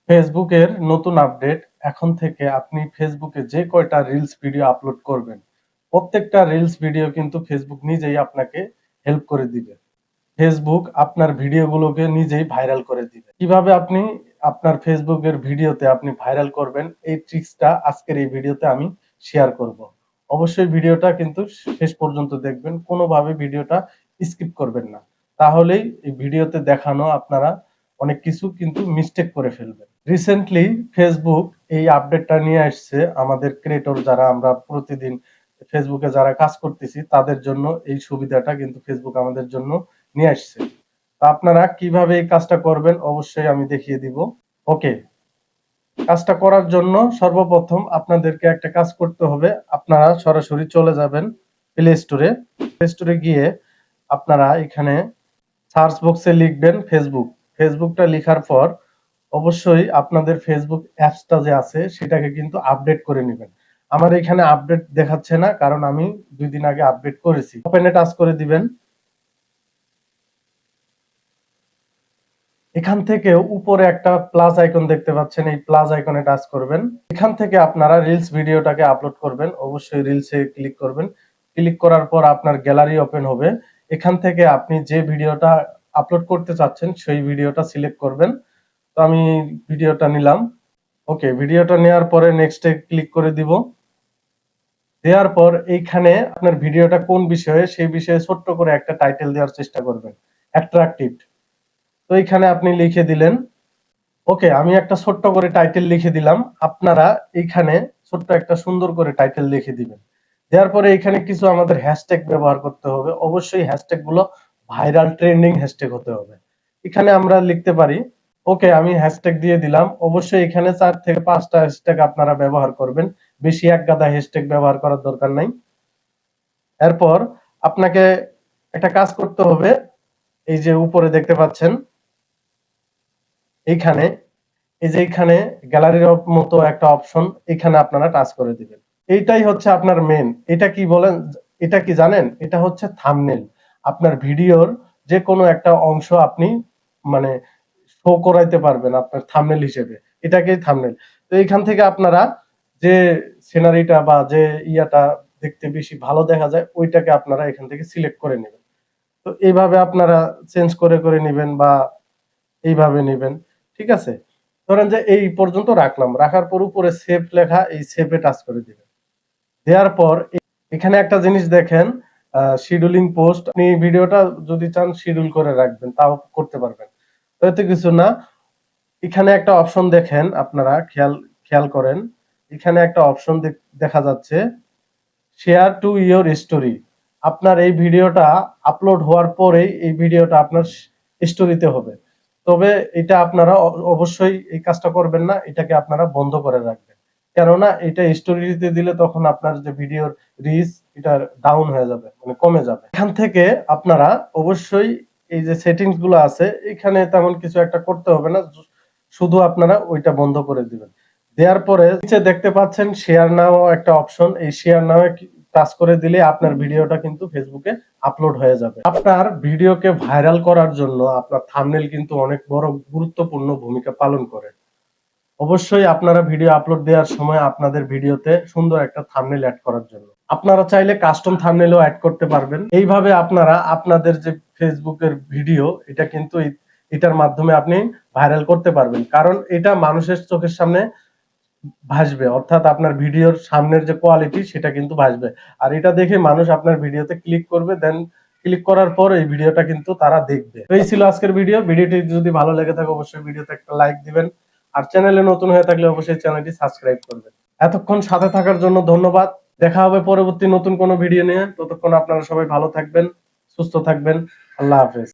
ফেসবুকের নতুন আপডেট। এখন থেকে আপনি ফেসবুকে যে কয়টা রিলস ভিডিও আপলোড করবেন, প্রত্যেকটা রিলস ভিডিও কিন্তু ফেসবুক নিজেই আপনাকে হেল্প করে দিবে। ফেসবুক আপনার ভিডিওগুলোকে নিজেই ভাইরাল করে দিবে। কিভাবে আপনি আপনার ফেসবুকের ভিডিওতে আপনি ভাইরাল করবেন, এই ট্রিক্সটা আজকের এই ভিডিওতে আমি শেয়ার করব। অবশ্যই ভিডিওটা কিন্তু শেষ পর্যন্ত দেখবেন। কোনোভাবে ভিডিওটা স্কিপ করবেন না। তাহলেই এই ভিডিওতে দেখানো আপনারা অনেক কিছু কিন্তু মিস্টেক করে ফেলবেন। রিসেন্টলি ফেসবুক এই আপডেটটা নিয়ে আসছে আমাদের ক্রিয়েটর যারা আমরা প্রতিদিন ফেসবুকে যারা কাজ করতেছি তাদের জন্য এই সুবিধাটা কিন্তু ফেসবুক আমাদের জন্য নিয়ে আসছে। তো আপনারা কিভাবে এই কাজটা করবেন অবশ্যই আমি দেখিয়ে দিব। ওকে, কাজটা করার জন্য সর্বপ্রথম আপনাদেরকে একটা কাজ করতে হবে। আপনারা সরাসরি চলে যাবেন প্লে স্টোরে। প্লে স্টোরে গিয়ে আপনারা এখানে সার্চ বক্সে লিখবেন ফেসবুক। ফেসবুকটা লেখার পর অবশ্যই আপনাদের ফেসবুক অ্যাপসটা যে আছে সেটাকে কিন্তু আপডেট করে নেবেন। আমার এখানে আপডেট দেখাচ্ছে না, কারণ আমি 2 দিন আগে আপডেট করেছি। ওপেনে টাচ করে দিবেন। এখান থেকে উপরে একটা প্লাস আইকন দেখতে পাচ্ছেন, এই প্লাস আইকনে টাচ করবেন। এখান থেকে আপনারা রিলস ভিডিওটাকে আপলোড করবেন। অবশ্যই রিলসে ক্লিক করবেন। ক্লিক করার পর আপনার গ্যালারি ওপেন হবে। এখান থেকে আপনি যে ভিডিওটা আপলোড করতে চাচ্ছেন সেই ভিডিওটা সিলেক্ট করবেন। তো আমি ভিডিওটা নিলাম। ওকে, ভিডিওটা নেওয়ার পরে নেক্সটে ক্লিক করে দিব। দেওয়ার পর এইখানে আপনার ভিডিওটা কোন বিষয়ে সেই বিষয়ে ছোট্ট করে একটা টাইটেল দেওয়ার চেষ্টা করবেন। অ্যাট্রাকটিভ। তো এইখানে আপনি লিখে দিলেন। ওকে, আমি একটা ছোট্ট করে টাইটেল লিখে দিলাম। আপনারা এইখানে ছোট্ট একটা সুন্দর করে টাইটেল লিখে দিবেন। দেওয়ার পরে এখানে কিছু আমাদের হ্যাশট্যাগ ব্যবহার করতে হবে। অবশ্যই হ্যাশট্যাগ গুলো ভাইরাল ট্রেন্ডিং হ্যাশট্যাগ হতে হবে। এখানে আমরা লিখতে পারি। ওকে, আমি হ্যাশট্যাগ দিয়ে দিলাম। অবশ্যই এখানে 4 থেকে 5টা হ্যাশট্যাগ আপনারা ব্যবহার করবেন। বেশি এক গাদা হ্যাশট্যাগ ব্যবহার করার দরকার নাই। এরপর আপনাকে একটা কাজ করতে হবে। এই যে উপরে দেখতে পাচ্ছেন এইখানে, এই যে এইখানে গ্যালারির মতো একটা অপশন, এখানে আপনারা টাচ করে দিবেন। এইটাই হচ্ছে আপনার মেন। এটা কি বলেন, এটা কি জানেন? এটা হচ্ছে থাম্বনেল। আপনার ভিডিওর যে কোনো একটা অংশ আপনি মানে শো করাইতে পারবেন আপনার থাম্বনেল হিসেবে। এটাকেই থাম্বনেল। তো এইখান থেকে আপনারা যে সিনারিটা বা যে ইয়াটা দেখতে বেশি ভালো দেখা যায় ওইটাকে আপনারা এখান থেকে সিলেক্ট করে নেবেন। তো এইভাবে আপনারা চেঞ্জ করে নিবেন বা এইভাবে নিবেন। ঠিক আছে? ধরেন যে এই পর্যন্ত রাখলাম। রাখার পর উপরে সেভ লেখা, এই সেভে টাচ করে দিবেন। দেওয়ার পর এখানে একটা জিনিস দেখেন, শিডিউলিং পোস্ট। আপনি ভিডিওটা যদি চান শিডিউল করে রাখবেন, তাও করতে পারবেন। তো এতে কিছু না। এখানে একটা অপশন দেখেন, আপনারা খেয়াল খেয়াল করেন। এখানে একটা অপশন দেখা যাচ্ছে শেয়ার টু ইওর স্টোরি। আপনার এই ভিডিওটা আপলোড হওয়ার পরেই এই ভিডিওটা আপনার স্টোরিতে হবে। তবে এটা আপনারা অবশ্যই এই কাজটা করবেন না। এটাকে আপনারা বন্ধ করে রাখবেন। কেননা এটা স্টোরিতে দিলে তখন আপনার যে ভিডিওর রিচ এটা ডাউন হয়ে যাবে, মানে কমে যাবে। এখান থেকে আপনারা অবশ্যই এই যে সেটিংস গুলো আছে এখানে তেমন কিছু একটা করতে হবে না। শুধু আপনারা ওইটা বন্ধ করে দিবেন। দেওয়ার পরে নিচে দেখতে পাচ্ছেন শেয়ার নাও একটা অপশন। এই শেয়ার নাও টাচ করে দিলে আপনার ভিডিওটা কিন্তু ফেসবুকে আপলোড হয়ে যাবে। আপনার ভিডিওকে ভাইরাল করার জন্য আপনার থাম্বনেল কিন্তু অনেক বড় গুরুত্বপূর্ণ ভূমিকা পালন করে। অবশ্যই আপনারা ভিডিও আপলোড দেওয়ার সময় আপনাদের ভিডিওতে সুন্দর একটা থাম্বনেল এড করার জন্য আপনারা চাইলে কাস্টম থাম্বনেলও এড করতে পারবেন। এইভাবে আপনারা আপনাদের যে ফেসবুকের ভিডিও এটা কিন্তু এটার মাধ্যমে আপনি ভাইরাল করতে পারবেন। কারণ এটা মানুষের চোখের সামনে ভাসবে, অর্থাৎ আপনার ভিডিওর সামনের যে কোয়ালিটি সেটা কিন্তু ভাসবে। আর এটা দেখে মানুষ আপনার ভিডিওতে ক্লিক করবে, দেন ক্লিক করার পর এই ভিডিওটা কিন্তু তারা দেখবে। তো এই ছিল আজকের ভিডিও। ভিডিওটি যদি ভালো লেগে থাকে অবশ্যই ভিডিওতে একটা লাইক দিবেন। আর চ্যানেলে নতুন হয়ে থাকলে অবশ্যই চ্যানেলটি সাবস্ক্রাইব করবেন। এতক্ষণ সাথে থাকার জন্য ধন্যবাদ। দেখা হবে পরবর্তী নতুন কোনো ভিডিও নিয়ে। ততক্ষণ আপনারা সবাই ভালো থাকবেন, সুস্থ থাকবেন। আল্লাহ হাফেজ।